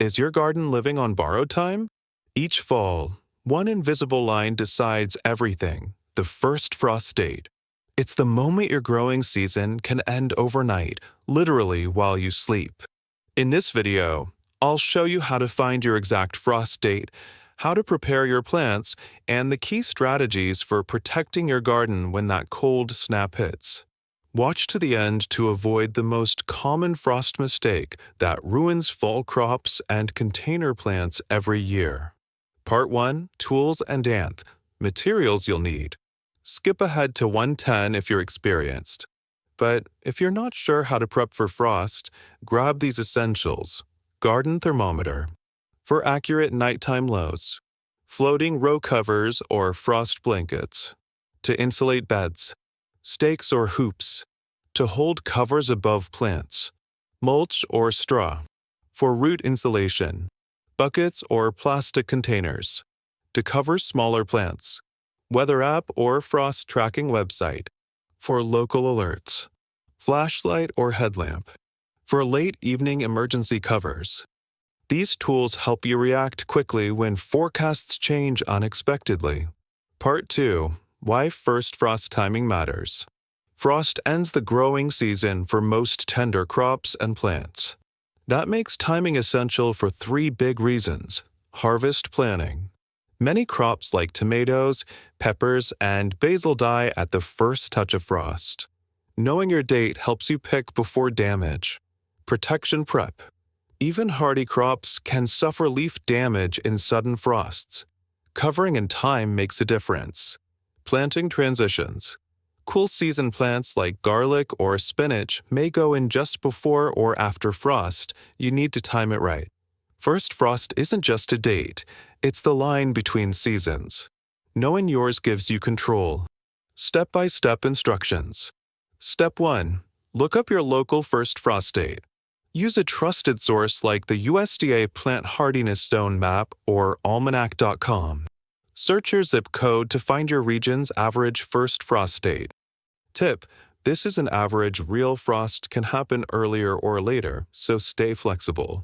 Is your garden living on borrowed time? Each fall, one invisible line decides everything: the first frost date. It's the moment your growing season can end overnight, literally while you sleep. In this video, I'll show you how to find your exact frost date, how to prepare your plants, and the key strategies for protecting your garden when that cold snap hits. Watch to the end to avoid the most common frost mistake that ruins fall crops and container plants every year. Part 1, Tools and Nth, Materials you'll need. Skip ahead to 110 if you're experienced. But if you're not sure how to prep for frost, grab these essentials. Garden thermometer for accurate nighttime lows. Floating row covers or frost blankets to insulate beds. Stakes or hoops to hold covers above plants. Mulch or straw for root insulation. Buckets or plastic containers to cover smaller plants. Weather app or frost tracking website for local alerts. Flashlight or headlamp for late evening emergency covers. These tools help you react quickly when forecasts change unexpectedly. Part 2, Why first frost timing matters. Frost ends the growing season for most tender crops and plants. That makes timing essential for 3 big reasons. Harvest planning. Many crops like tomatoes, peppers, and basil die at the first touch of frost. Knowing your date helps you pick before damage. Protection prep. Even hardy crops can suffer leaf damage in sudden frosts. Covering in time makes a difference. Planting transitions. Cool season plants like garlic or spinach may go in just before or after frost. You need to time it right. First frost isn't just a date, it's the line between seasons. Knowing yours gives you control. Step-by-step instructions. Step 1. Look up your local first frost date. Use a trusted source like the USDA Plant Hardiness Zone Map or almanac.com. Search your zip code to find your region's average first frost date. Tip: this is an average. Real frost can happen earlier or later, so stay flexible.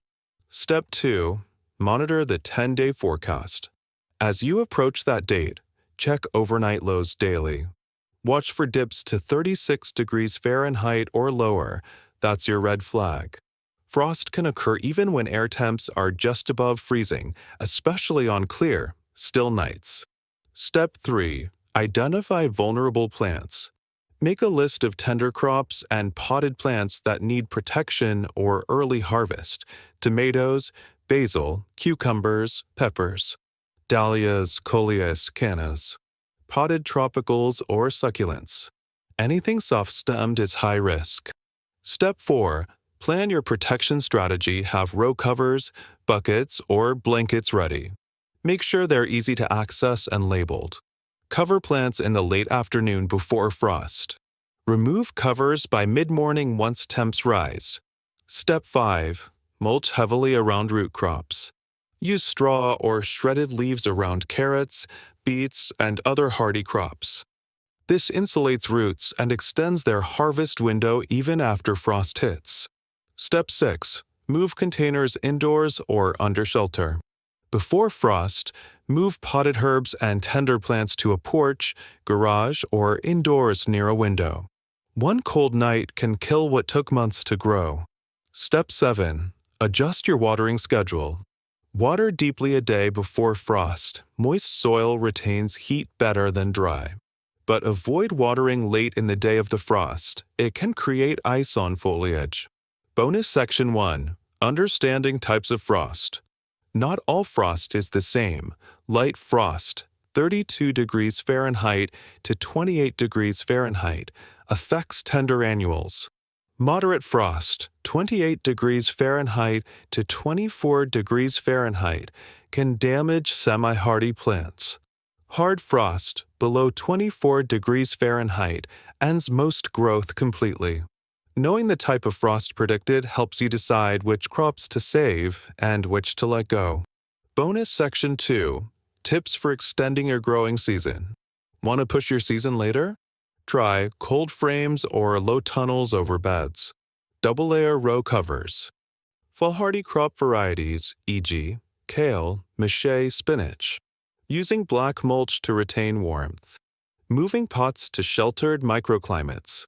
Step 2. Monitor the 10-day forecast. As you approach that date, check overnight lows daily. Watch for dips to 36 degrees Fahrenheit or lower. That's your red flag. Frost can occur even when air temps are just above freezing, especially on clear, still nights. Step 3. Identify vulnerable plants. Make a list of tender crops and potted plants that need protection or early harvest. Tomatoes, basil, cucumbers, peppers. Dahlias, coleus, cannas. Potted tropicals or succulents. Anything soft-stemmed is high risk. Step 4. Plan your protection strategy. Have row covers, buckets, or blankets ready. Make sure they're easy to access and labeled. Cover plants in the late afternoon before frost. Remove covers by mid-morning once temps rise. Step 5. Mulch heavily around root crops. Use straw or shredded leaves around carrots, beets, and other hardy crops. This insulates roots and extends their harvest window even after frost hits. Step 6. Move containers indoors or under shelter. Before frost, move potted herbs and tender plants to a porch, garage, or indoors near a window. One cold night can kill what took months to grow. Step 7. Adjust your watering schedule. Water deeply a day before frost. Moist soil retains heat better than dry. But avoid watering late in the day of the frost. It can create ice on foliage. Bonus Section 1. Understanding types of frost. Not all frost is the same. Light frost, 32 degrees Fahrenheit to 28 degrees Fahrenheit, affects tender annuals. Moderate frost, 28 degrees Fahrenheit to 24 degrees Fahrenheit, can damage semi-hardy plants. Hard frost, below 24 degrees Fahrenheit, ends most growth completely. Knowing the type of frost predicted helps you decide which crops to save and which to let go. Bonus Section 2. Tips for extending your growing season. Want to push your season later? Try cold frames or low tunnels over beds. Double-layer row covers. Fall hardy crop varieties, e.g., kale, mache, spinach. Using black mulch to retain warmth. Moving pots to sheltered microclimates.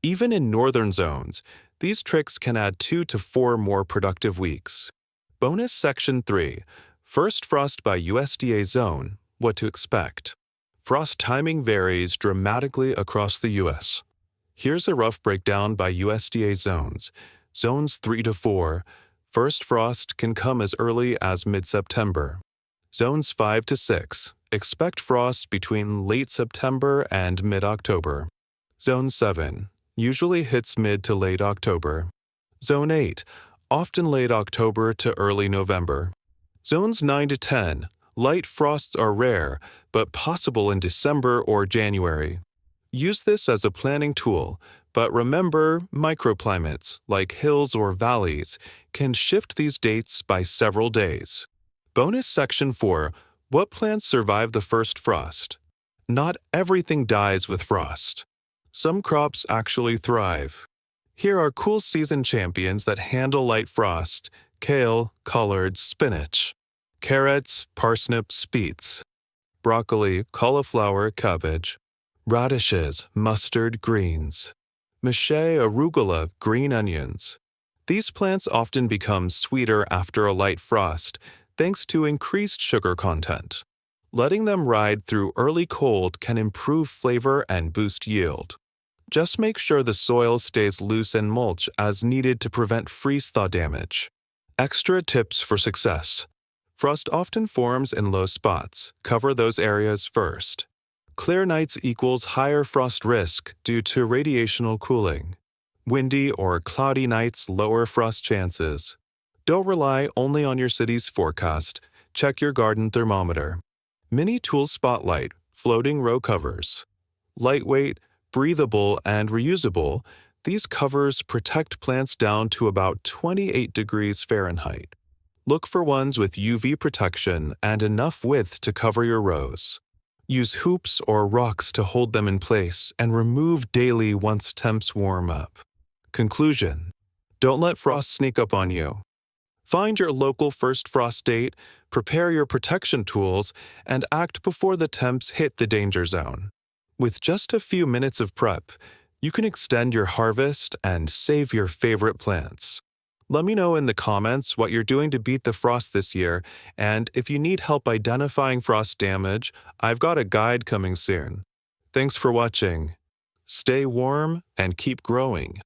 Even in northern zones, these tricks can add 2 to 4 more productive weeks. Bonus Section 3. First frost by USDA zone. What to expect. Frost timing varies dramatically across the U.S. Here's a rough breakdown by USDA zones. Zones 3 to 4. First frost can come as early as mid-September. Zones 5 to 6. Expect frost between late September and mid-October. Zone 7. Usually hits mid to late October. Zone 8. Often late October to early November. Zones 9 to 10. Light frosts are rare, but possible in December or January. Use this as a planning tool, but remember microclimates, like hills or valleys, can shift these dates by several days. Bonus Section 4. What plants survive the first frost? Not everything dies with frost. Some crops actually thrive. Here are cool season champions that handle light frost: kale, collards, spinach. Carrots, parsnips, beets. Broccoli, cauliflower, cabbage. Radishes, mustard, greens. Mache, arugula, green onions. These plants often become sweeter after a light frost, thanks to increased sugar content. Letting them ride through early cold can improve flavor and boost yield. Just make sure the soil stays loose and mulch as needed to prevent freeze-thaw damage. Extra tips for success. Frost often forms in low spots. Cover those areas first. Clear nights equals higher frost risk due to radiational cooling. Windy or cloudy nights lower frost chances. Don't rely only on your city's forecast. Check your garden thermometer. Mini Tool Spotlight, floating row covers. Lightweight, breathable, and reusable, these covers protect plants down to about 28 degrees Fahrenheit. Look for ones with UV protection and enough width to cover your rows. Use hoops or rocks to hold them in place and remove daily once temps warm up. Conclusion: don't let frost sneak up on you. Find your local first frost date, prepare your protection tools, and act before the temps hit the danger zone. With just a few minutes of prep, you can extend your harvest and save your favorite plants. Let me know in the comments what you're doing to beat the frost this year, and if you need help identifying frost damage, I've got a guide coming soon. Thanks for watching. Stay warm and keep growing.